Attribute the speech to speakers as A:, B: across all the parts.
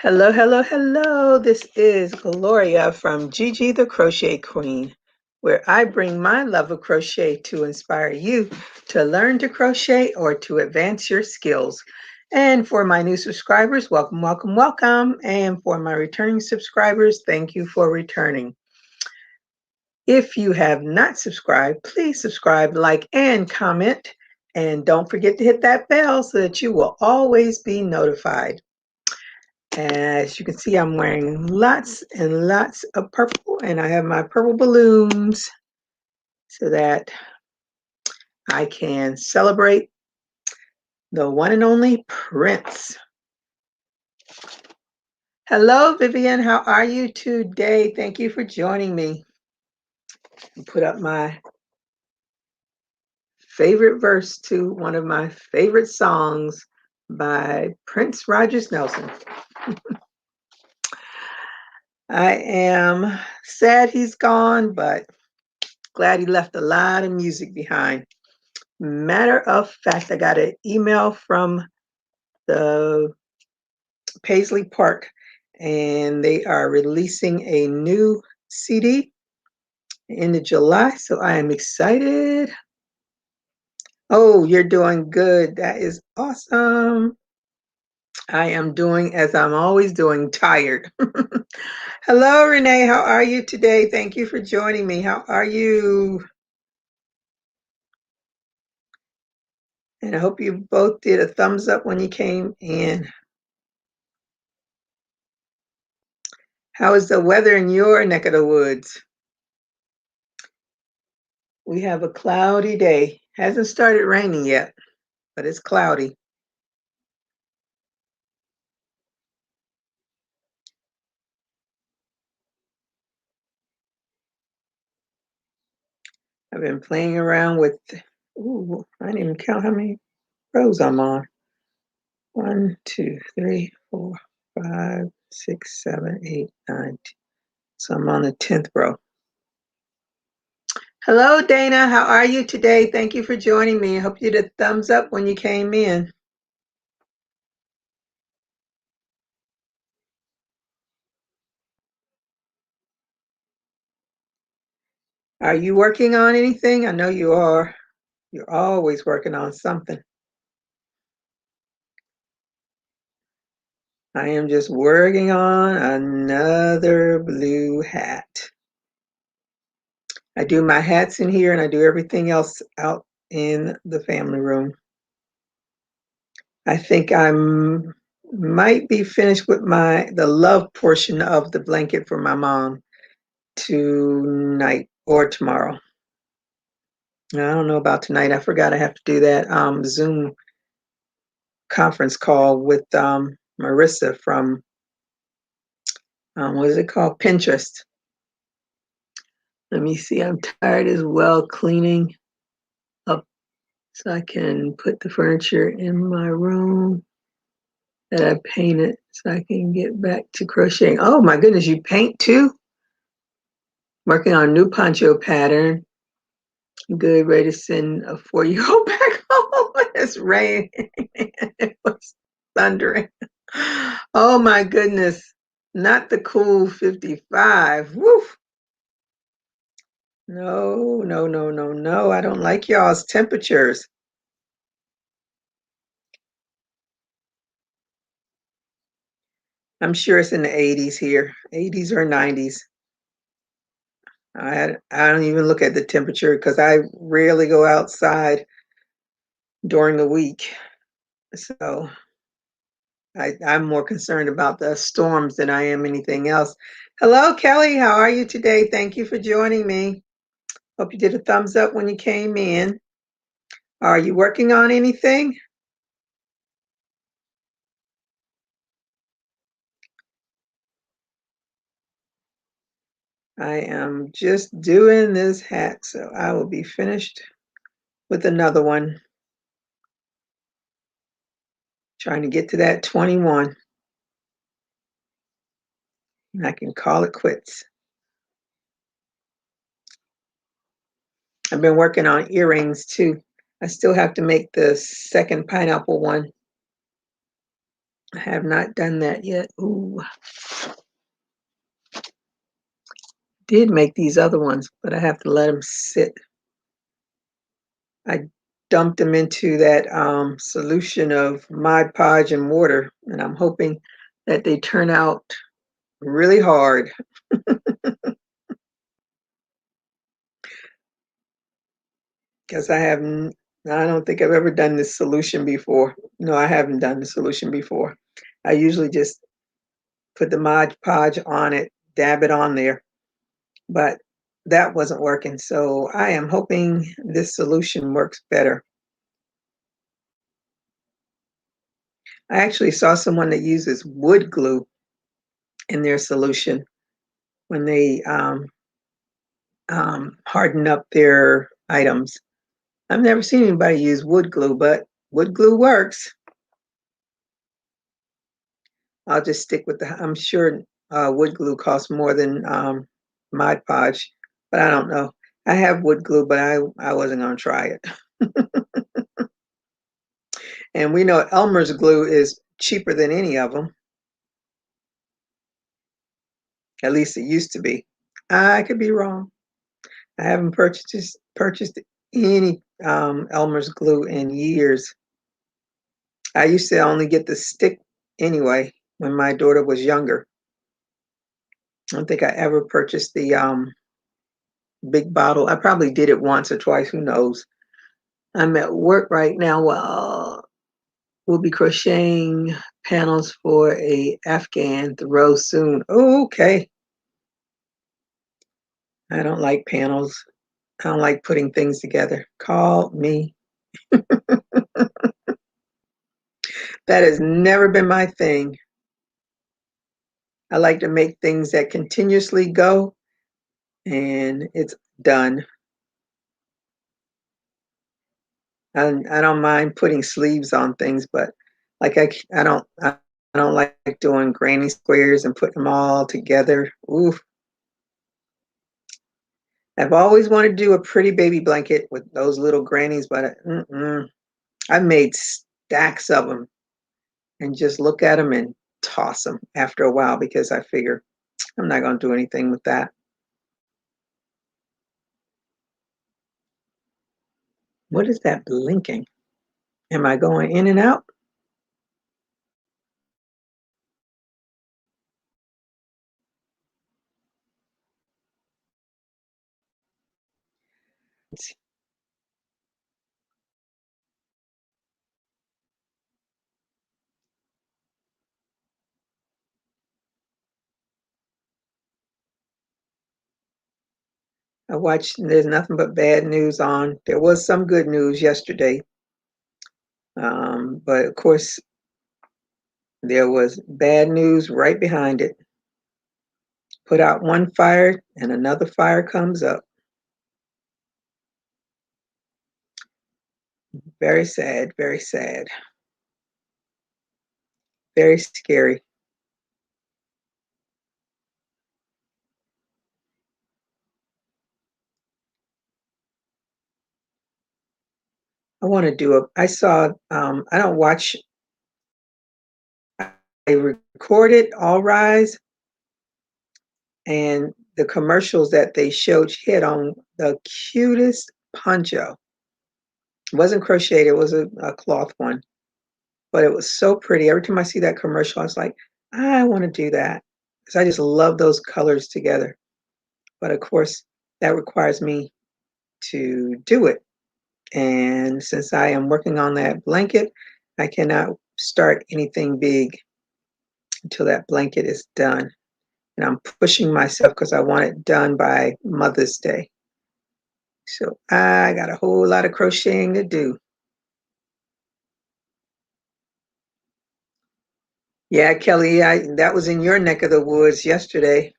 A: Hello, hello, hello. This is Gloria from Gigi the Crochet Queen, where I bring my love of crochet to inspire you to learn to crochet or to advance your skills. And for my new subscribers, welcome, welcome, welcome. And for my returning subscribers, thank you for returning. If you have not subscribed, please subscribe, like, and comment. And don't forget to hit that bell so that you will always be notified. As you can see, I'm wearing lots and lots of purple, and I have my purple balloons so that I can celebrate the one and only Prince. Hello, Vivian. How are you today? Thank you for joining me. Put up my favorite verse to one of my favorite songs by Prince Rogers Nelson. I am sad he's gone, but glad he left a lot of music behind. Matter of fact, I got an email from the Paisley Park, and they are releasing a new CD in July, so I am excited. Oh, you're doing good. That is awesome. I am doing as I'm always doing, tired. Hello, Renee. How are you today? Thank you for joining me. How are you? And I hope you both did a thumbs up when you came in. How is the weather in your neck of the woods? We have a cloudy day. Hasn't started raining yet, but it's cloudy. I've been playing around with, ooh, I didn't even count how many rows I'm on. 1, 2, 3, 4, 5, 6, 7, 8, 9, 10. So I'm on the 10th row. Hello, Dana. How are you today? Thank you for joining me. I hope you did a thumbs up when you came in. Are you working on anything? I know you are. You're always working on something. I am just working on another blue hat. I do my hats in here and I do everything else out in the family room. I think I might be finished with the love portion of the blanket for my mom tonight or tomorrow. I don't know about tonight. I forgot I have to do that Zoom conference call with Marissa from what is it called? Pinterest. Let me see. I'm tired as well cleaning up so I can put the furniture in my room that I painted so I can get back to crocheting. Oh my goodness, you paint too? Working on a new poncho pattern. Good, ready to send a 4-year-old back home. It's raining. It was thundering. Oh my goodness. Not the cool 55. Woof. No, no, no, no, no. I don't like y'all's temperatures. I'm sure it's in the 80s here, 80s or 90s. I don't even look at the temperature because I rarely go outside during the week. So I'm more concerned about the storms than I am anything else. Hello, Kelly. How are you today? Thank you for joining me. Hope you did a thumbs up when you came in. Are you working on anything? I am just doing this hat, so I will be finished with another one. Trying to get to that 21. And I can call it quits. I've been working on earrings too. I still have to make the second pineapple one. I have not done that yet. Ooh, did make these other ones, but I have to let them sit. I dumped them into that solution of Mod Podge and water, and I'm hoping that they turn out really hard. Because I don't think I've ever done this solution before. No, I haven't done the solution before. I usually just put the Mod Podge on it, dab it on there, but that wasn't working. So I am hoping this solution works better. I actually saw someone that uses wood glue in their solution when they harden up their items. I've never seen anybody use wood glue, but wood glue works. I'll just stick with I'm sure wood glue costs more than Mod Podge, but I don't know. I have wood glue, but I wasn't going to try it. And we know Elmer's glue is cheaper than any of them. At least it used to be. I could be wrong. I haven't purchased any Elmer's glue in years. I used to only get the stick anyway when my daughter was younger. I don't think I ever purchased the big bottle. I probably did it once or twice, who knows. I'm at work right now. Well, we'll be crocheting panels for a Afghan throw soon. Oh, okay. I don't like panels. I don't like putting things together. Call me. That has never been my thing. I like to make things that continuously go and it's done. I don't mind putting sleeves on things, but like I don't like doing granny squares and putting them all together. Oof. I've always wanted to do a pretty baby blanket with those little grannies, but I've made stacks of them and just look at them and toss them after a while because I figure I'm not going to do anything with that. What is that blinking? Am I going in and out? I watched, there's nothing but bad news on. There was some good news yesterday, but of course, there was bad news right behind it. Put out one fire and another fire comes up. Very sad, very scary. I want to do I saw, I don't watch, I recorded All Rise and the commercials that they showed, she had on the cutest poncho. It wasn't crocheted, it was a cloth one, but it was so pretty. Every time I see that commercial, I was like, I want to do that because I just love those colors together. But of course, that requires me to do it. And since I am working on that blanket, I cannot start anything big until that blanket is done. And I'm pushing myself because I want it done by Mother's Day. So I got a whole lot of crocheting to do. Yeah, Kelly, that was in your neck of the woods yesterday.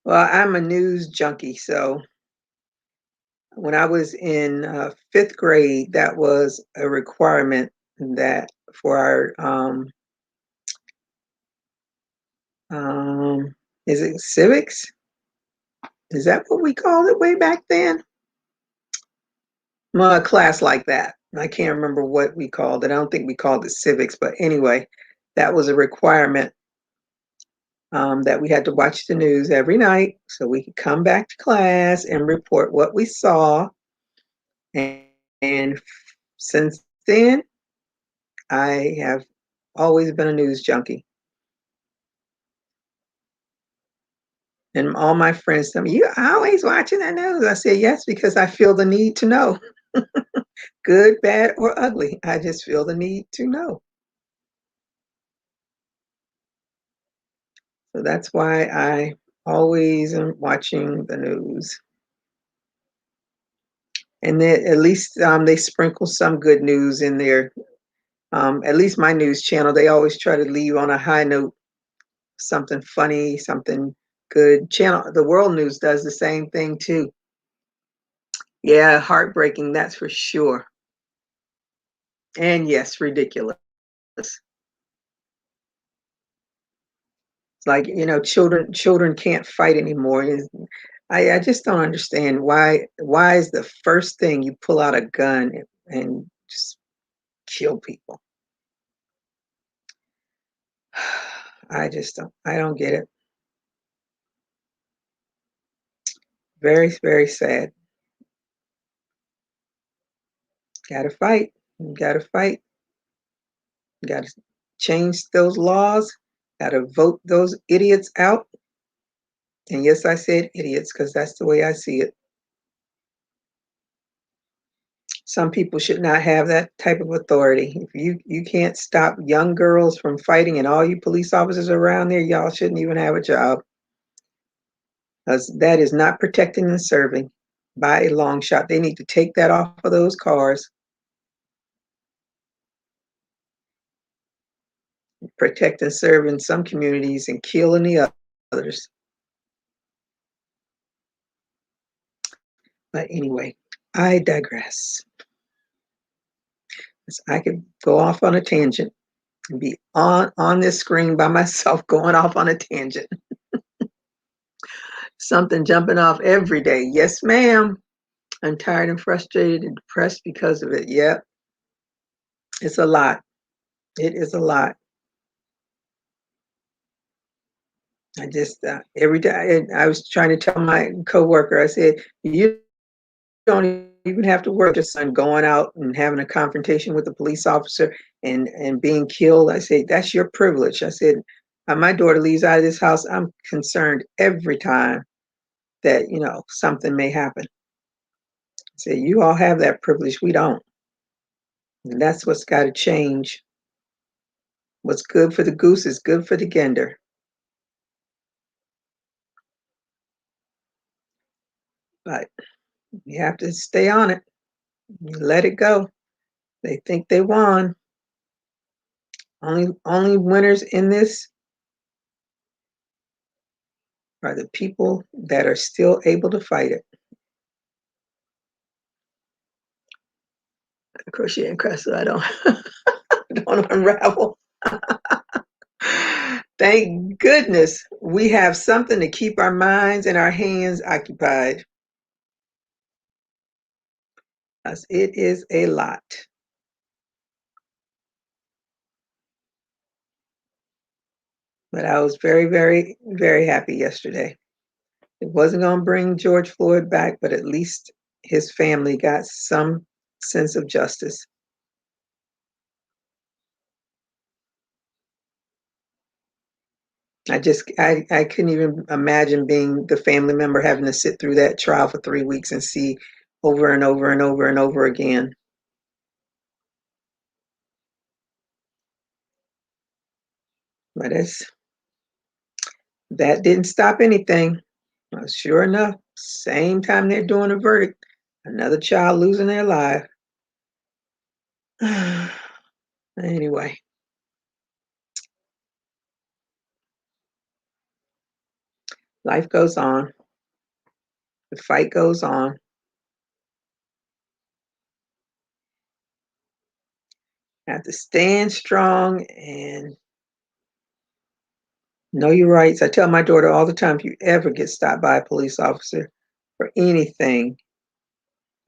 A: Well, I'm a news junkie, so when I was in fifth grade, that was a requirement that for our um, is it civics? Is that what we called it way back then? Well, a class like that. I can't remember what we called it. I don't think we called it civics, but anyway, that was a requirement that we had to watch the news every night so we could come back to class and report what we saw. And, and since then, I have always been a news junkie. And all my friends tell me, "You always watching the news?" I say, "Yes, because I feel the need to know, good, bad, or ugly. I just feel the need to know." So that's why I always am watching the news. And then at least they sprinkle some good news in there. At least my news channel, they always try to leave on a high note, something funny, something good. Channel the world news does the same thing too. Yeah, heartbreaking, that's for sure. And yes, ridiculous. It's like, children can't fight anymore. I just don't understand why is the first thing you pull out a gun and just kill people. I don't get it. Very, very sad. Gotta fight. You gotta fight. You gotta change those laws. Gotta vote those idiots out. And yes, I said idiots because that's the way I see it. Some people should not have that type of authority. If you can't stop young girls from fighting and all you police officers around there, y'all shouldn't even have a job. Because that is not protecting and serving by a long shot. They need to take that off of those cars, protect and serve in some communities and kill in the others. But anyway, I digress. I could go off on a tangent and be on this screen by myself going off on a tangent. Something jumping off every day. Yes, ma'am. I'm tired and frustrated and depressed because of it. Yep. It's a lot. It is a lot. I just every day I was trying to tell my coworker, I said, "You don't even have to work, your son going out and having a confrontation with a police officer and being killed." I said, "That's your privilege." I said, "My daughter leaves out of this house, I'm concerned every time that something may happen." I said, "You all have that privilege, we don't." And that's what's got to change. What's good for the goose is good for the gander. But you have to stay on it. You let it go. They think they won. Only winners in this are the people that are still able to fight it. Crochet and crest so I don't unravel. Thank goodness we have something to keep our minds and our hands occupied. As it is a lot. But I was very, very, very happy yesterday. It wasn't going to bring George Floyd back, but at least his family got some sense of justice. I couldn't even imagine being the family member having to sit through that trial for 3 weeks and see over and over and over and over again. But that didn't stop anything. Sure enough, same time they're doing a verdict, another child losing their life. Anyway, life goes on. The fight goes on. Have to stand strong and know your rights. I tell my daughter all the time, if you ever get stopped by a police officer for anything,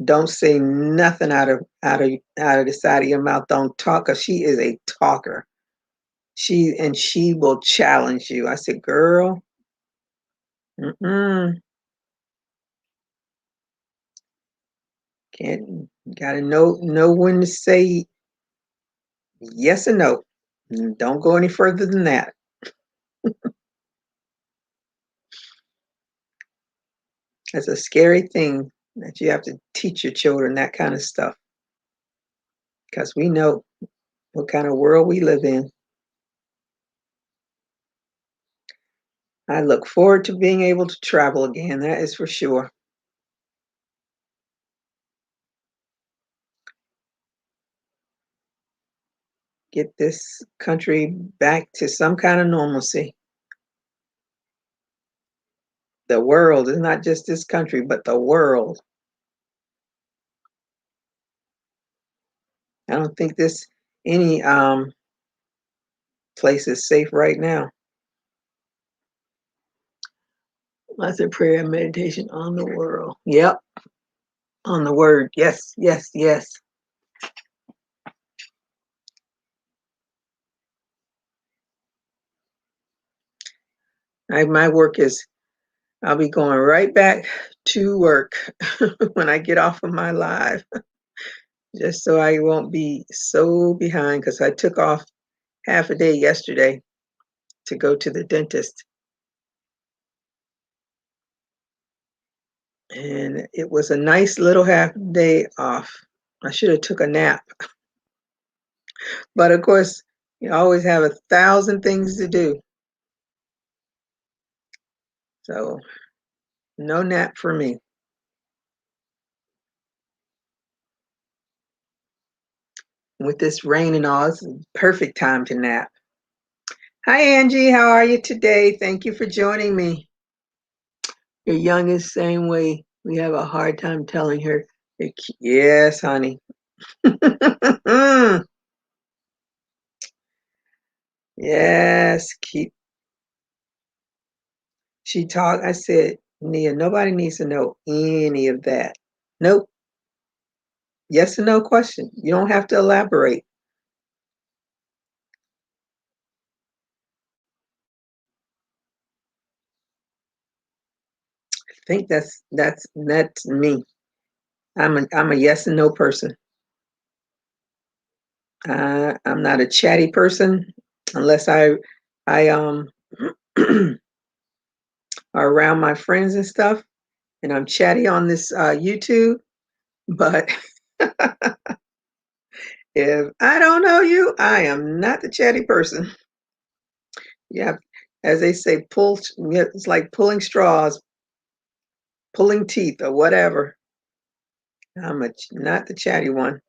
A: Don't say nothing out of the side of your mouth. Don't talk, 'cause she is a talker. She will challenge you. I said, girl, mm-mm, can't gotta know when to say yes or no. Don't go any further than that. It's a scary thing that you have to teach your children that kind of stuff because we know what kind of world we live in. I look forward to being able to travel again, that is for sure. Get this country back to some kind of normalcy. The world is not just this country, but the world. I don't think this any place is safe right now. Lots of prayer and meditation on the world. Yep, on the word. Yes, yes, yes. My work is, I'll be going right back to work when I get off of my live, just so I won't be so behind because I took off half a day yesterday to go to the dentist. And it was a nice little half day off. I should have took a nap, but of course, you always have 1,000 things to do. So no nap for me. With this rain and all, it's a perfect time to nap. Hi, Angie. How are you today? Thank you for joining me. Your youngest, same way. We have a hard time telling her. Yes, honey. Yes, keep. She talked. I said, Nia, nobody needs to know any of that. Nope. Yes or no question. You don't have to elaborate. I think that's me. I'm a yes and no person. I'm not a chatty person unless I are around my friends and stuff, and I'm chatty on this YouTube. But if I don't know you, I am not the chatty person. Yeah, as they say, pull. Yeah, it's like pulling straws, pulling teeth, or whatever. Not the chatty one,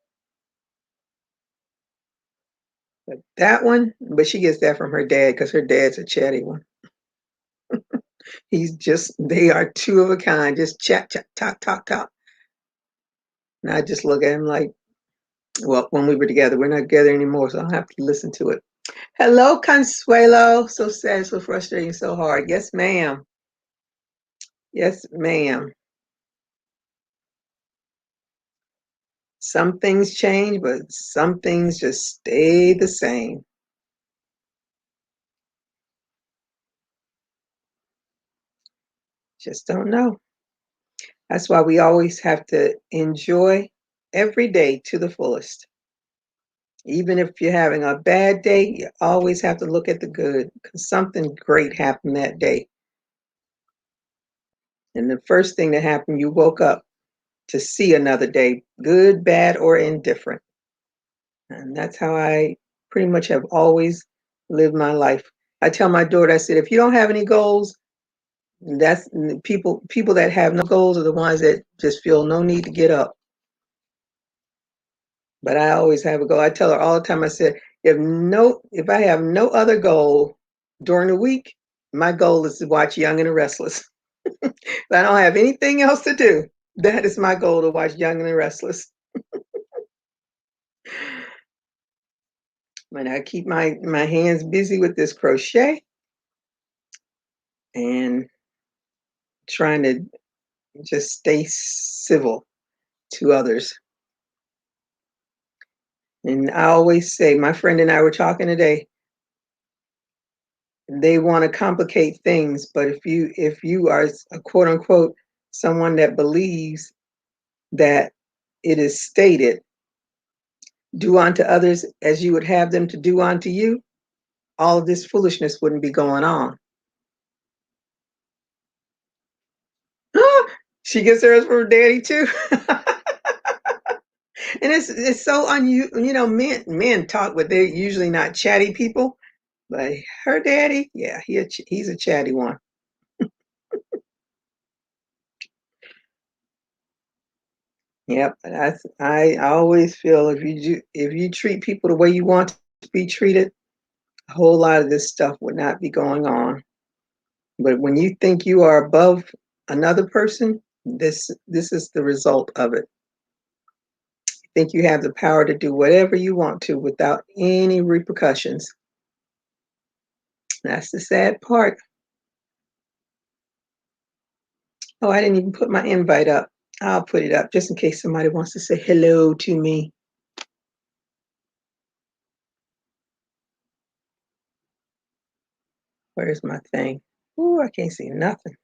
A: but that one. But she gets that from her dad because her dad's a chatty one. They are two of a kind, just chat, chat, talk, talk, talk. And I just look at him like, well, when we were together, we're not together anymore, so I don't have to listen to it. Hello, Consuelo. So sad, so frustrating, so hard. Yes, ma'am. Yes, ma'am. Some things change, but some things just stay the same. Just don't know. That's why we always have to enjoy every day to the fullest. Even if you're having a bad day, you always have to look at the good because something great happened that day. And the first thing that happened, you woke up to see another day, good, bad, or indifferent. And that's how I pretty much have always lived my life. I tell my daughter, I said, if you don't have any goals, that's people that have no goals are the ones that just feel no need to get up. But I always have a goal. I tell her all the time, I said, if I have no other goal during the week, my goal is to watch Young and the Restless. If I don't have anything else to do, that is my goal, to watch Young and the Restless. And I keep my hands busy with this crochet and trying to just stay civil. to others. And I always say, my friend and I were talking today, they want to complicate things, but if you are a quote unquote someone that believes that it is stated, do unto others as you would have them to do unto you, all of this foolishness wouldn't be going on. She gets hers from her daddy too. And it's so unusual. You know, men talk, but they're usually not chatty people. But her daddy, yeah, he's a chatty one. Yep, I always feel if you treat people the way you want to be treated, a whole lot of this stuff would not be going on. But when you think you are above another person, this is the result of it. You think you have the power to do whatever you want to without any repercussions. That's the sad part. Oh, I didn't even put my invite up. I'll put it up just in case somebody wants to say hello to me. Where's my thing? Ooh, I can't see nothing.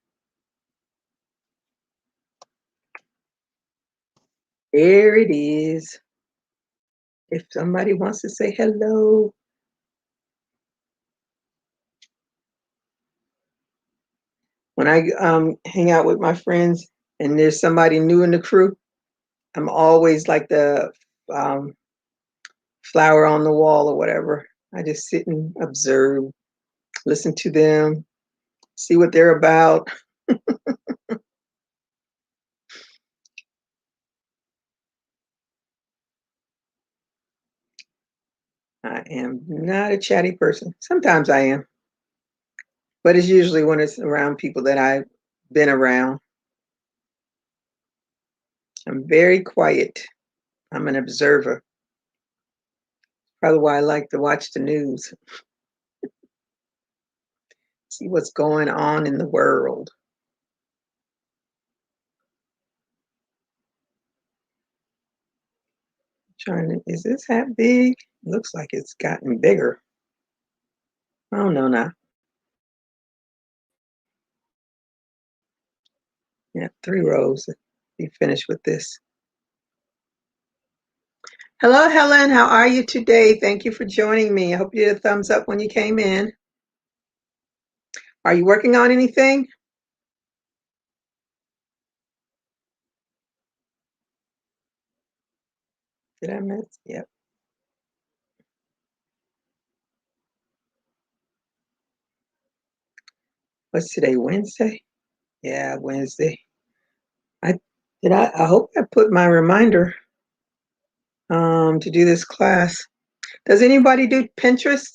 A: There it is. If somebody wants to say hello. When I hang out with my friends and there's somebody new in the crew, I'm always like the um, flower on the wall or whatever. I just sit and observe, listen to them, see what they're about. I am not a chatty person. Sometimes I am, but it's usually when it's around people that I've been around. I'm very quiet. I'm an observer. Probably why I like to watch the news, see what's going on in the world. Trying to, is this that big? Looks like it's gotten bigger. Oh no, now. Yeah, 3 rows. Be finished with this. Hello, Helen. How are you today? Thank you for joining me. I hope you did a thumbs up when you came in. Are you working on anything? Did I miss? Yep. What's today? Wednesday? Yeah, Wednesday. I I hope I put my reminder to do this class. Does anybody do Pinterest?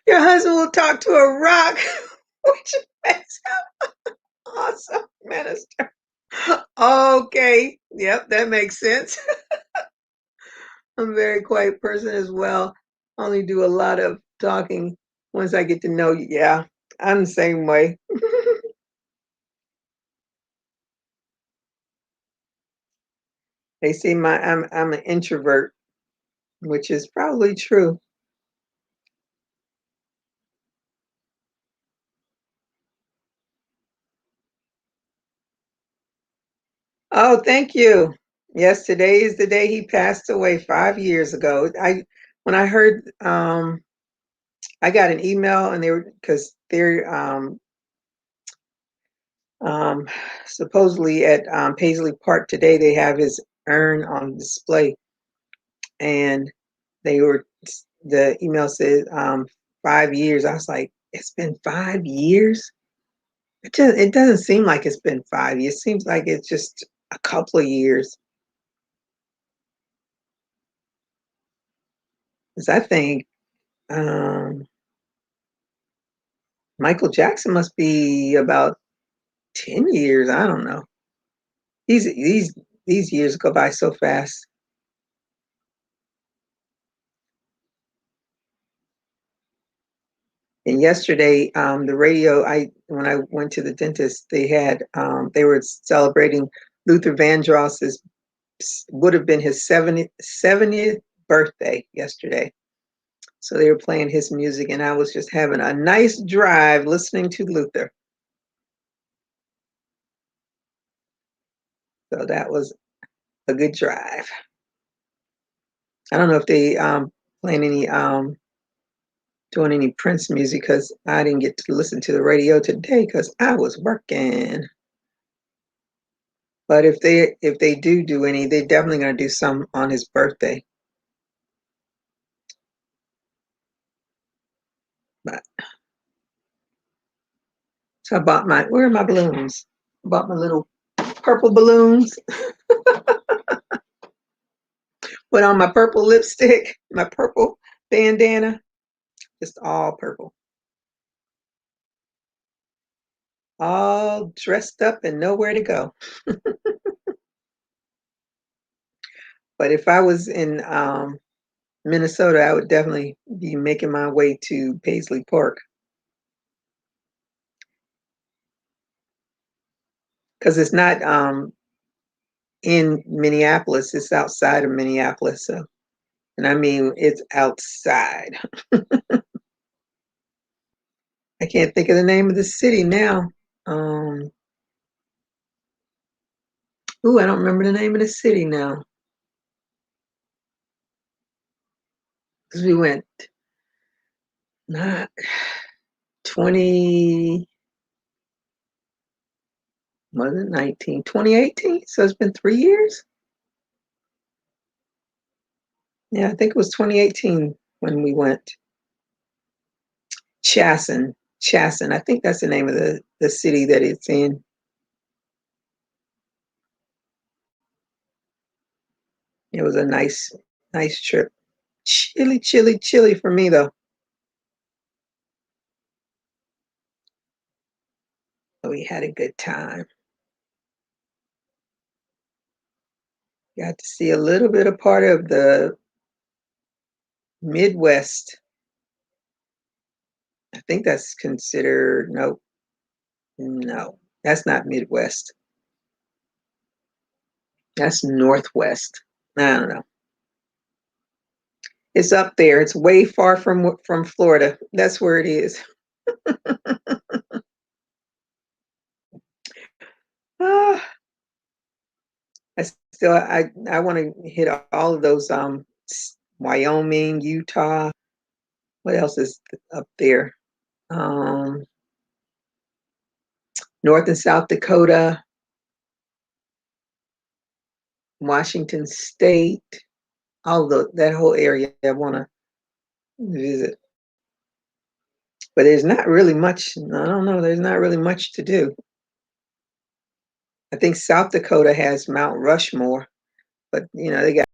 A: Your husband will talk to a rock, which makes him awesome minister. Okay. Yep, that makes sense. I'm a very quiet person as well. I only do a lot of talking once I get to know you. Yeah, I'm the same way. They say I'm an introvert, which is probably true. Oh, thank you. Yes, today is the day he passed away 5 years ago. I when I heard I got an email and they were because they're um, supposedly at Paisley Park today they have his urn on display and they were the email said 5 years. I was like, it's been 5 years. It doesn't seem like it's been 5 years. It seems like it's just a couple of years. Because I think um, Michael Jackson must be about 10 years. I don't know. These years go by so fast. And yesterday, the radio, when I went to the dentist, they were celebrating Luther Vandross's, would have been his 70th birthday yesterday. So they were playing his music, and I was just having a nice drive listening to Luther. So that was a good drive. I don't know if they playing any doing any Prince music because I didn't get to listen to the radio today because I was working. But if they do any, they're definitely going to do some on his birthday. But so I bought where are my balloons? I bought my little purple balloons, put on my purple lipstick, my purple bandana, just all purple. All dressed up and nowhere to go. But if I was in Minnesota, I would definitely be making my way to Paisley Park because it's not in Minneapolis; it's outside of Minneapolis. So, and I mean, it's outside. I can't think of the name of the city now. Um, I don't remember the name of the city now because we went not 20, was it 19, 2018? So it's been 3 years. Yeah, I think it was 2018 when we went. Chasen, Chasen. I think that's the name of the city that it's in. It was a nice trip. Chilly, chilly, chilly for me though. But we had a good time. Got to see a little bit of part of the Midwest. I think that's considered, no, that's not Midwest. That's Northwest. I don't know. It's up there. It's way far from Florida. That's where it is. Ah, I want to hit all of those Wyoming, Utah. What else is up there? Um, North and South Dakota, Washington State, that whole area I want to visit. But there's not really much. I don't know. There's not really much to do. I think South Dakota has Mount Rushmore, but they got.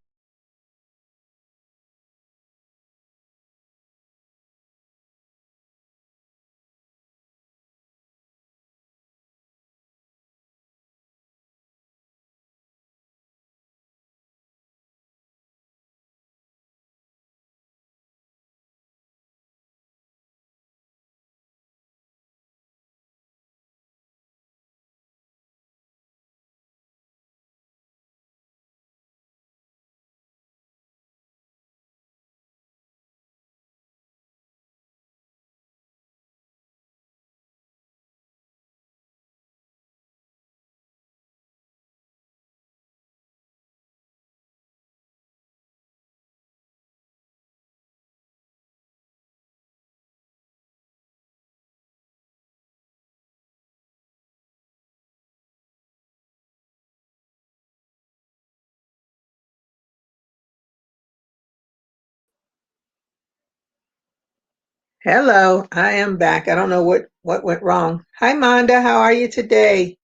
A: Hello, I am back. I don't know what went wrong. Hi, Monda. How are you today?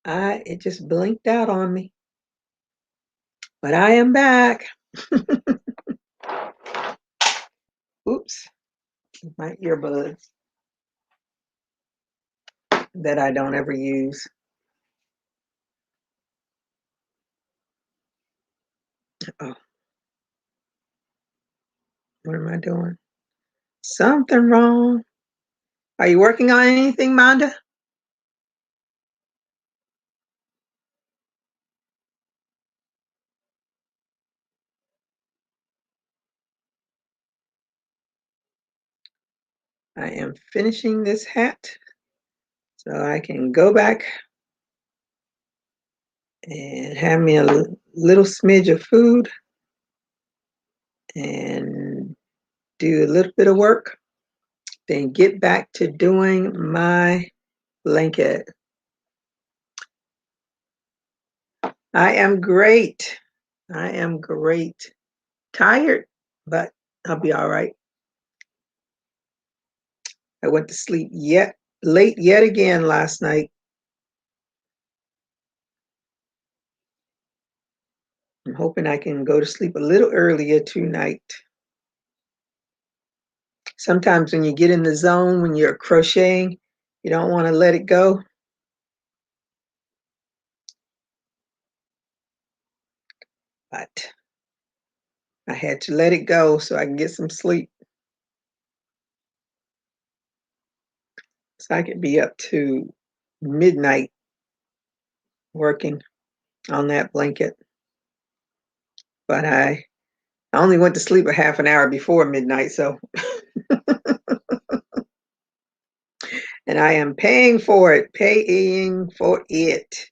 A: It just blinked out on me, but I am back. Oops, my earbuds that I don't ever use. Oh, What am I doing? Something wrong. Are you working on anything, Monda? I am finishing this hat so I can go back and have me a little smidge of food and do a little bit of work, then get back to doing my blanket. I am great. I am great. Tired, but I'll be all right. I went to sleep late yet again last night. I'm hoping I can go to sleep a little earlier tonight. Sometimes when you get in the zone, when you're crocheting, you don't want to let it go. But I had to let it go so I can get some sleep. So I could be up to midnight working on that blanket. But I only went to sleep a half an hour before midnight, so and I am paying for it, paying for it.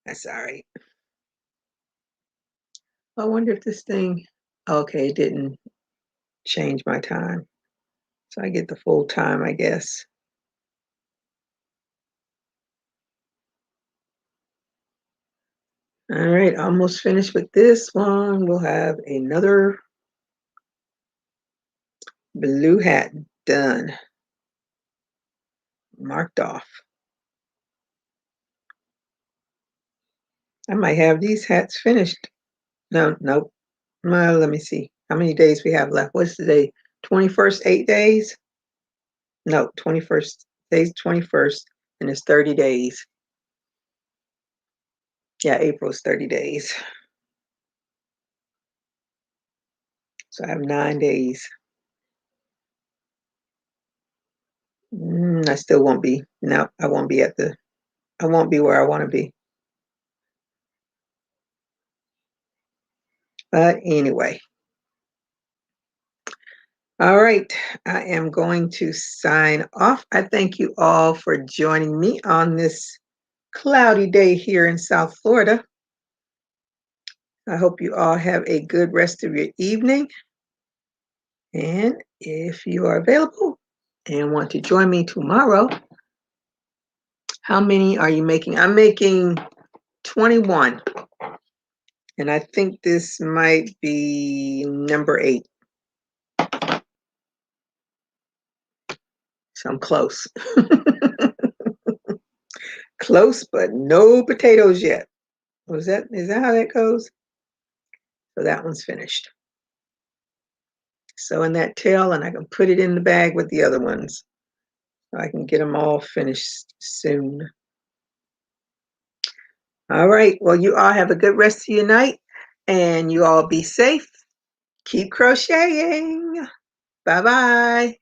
A: That's all right. I wonder if this thing, okay, it didn't change my time. So I get the full time, I guess. All right, almost finished with this one. We'll have another blue hat done, marked off. I might have these hats finished. No, nope. Well, let me see how many days we have left. What's today? 21st, 8 days? No, 21st. Today's 21st, and it's 30 days. Yeah, April's 30 days. So I have 9 days. I still won't be. No, I won't be I won't be where I want to be. But anyway. All right, I am going to sign off. I thank you all for joining me on this cloudy day here in South Florida. I hope you all have a good rest of your evening. And if you are available and want to join me tomorrow, how many are you making? I'm making 21. And I think this might be number 8. So I'm close. Close, but no potatoes yet. Is that how that goes? So that one's finished. Sew in that tail and I can put it in the bag with the other ones. So I can get them all finished soon. All right. Well, you all have a good rest of your night and you all be safe. Keep crocheting. Bye-bye.